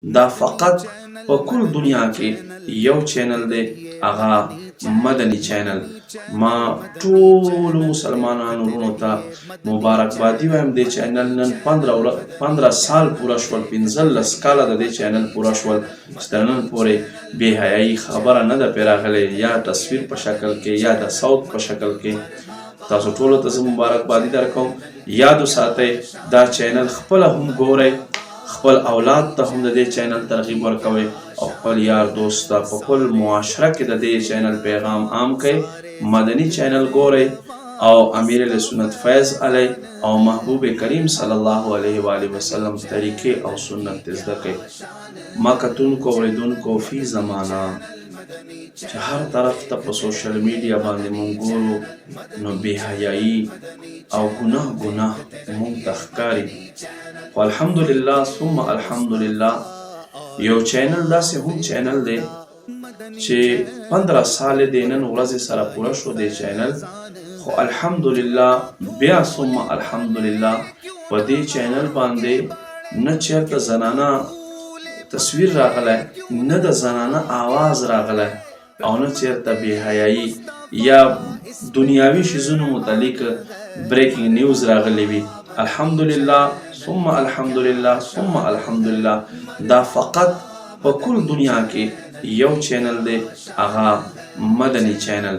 دا فقط په کل دنیا کې یو چینل دی، هغه مدني چینل. ما ټول مسلمانانو ورونو ته مبارکبادي وایم. دې چینل نن 15 سال پوره شول، 15 کاله د دې چینل پوره شول چې تر نن پورې بې حیایي خبره نه ده پرې راغلې، یا تصویر په شکل کې یا د صوت په شکل کې. تاسو ټولو ته زه مبارکبادي درکوم. یاد وساتئ دا چینل خپله هم ګورئ، خپل اولاد ته هم د دې چینل ترغیب ورکوئ، او خپل یار دوست ته په کل معاشره کې د دې چینل پیغام عام کړئ. مدني چینل ګورئ او امیر سنت فیض علی او محبوب کریم صلی الله علیه و آله وسلم طریقې او سنت زده کړئ. ما کتونکو اوریدونکو فی زمانہ چې هر طرف ته په سوشل میډیا باندې مونږ ګورو، نو بې حیایي او ګناه مونږ ته ښکاري. خو الحمدلله ثم الحمدلله یو چینل داسې هم چینل دی چې 15 سال دی نن ورځې سره پوره شو دی چینل، خو الحمدلله بیا ثم الحمدلله په دې چینل باندې نه چېرته زنانه تصویر راغلی، نه د زنانه آواز راغلی، او نه چېرته بې حیایي یا دنیاوي شیزونو متعلق بریکینګ نیوز راغلی وي. الحمدلله ثم الحمدلله ثم الحمدلله دا فقط په کل دنیا کې یو چینل دی، هغه مدني چینل.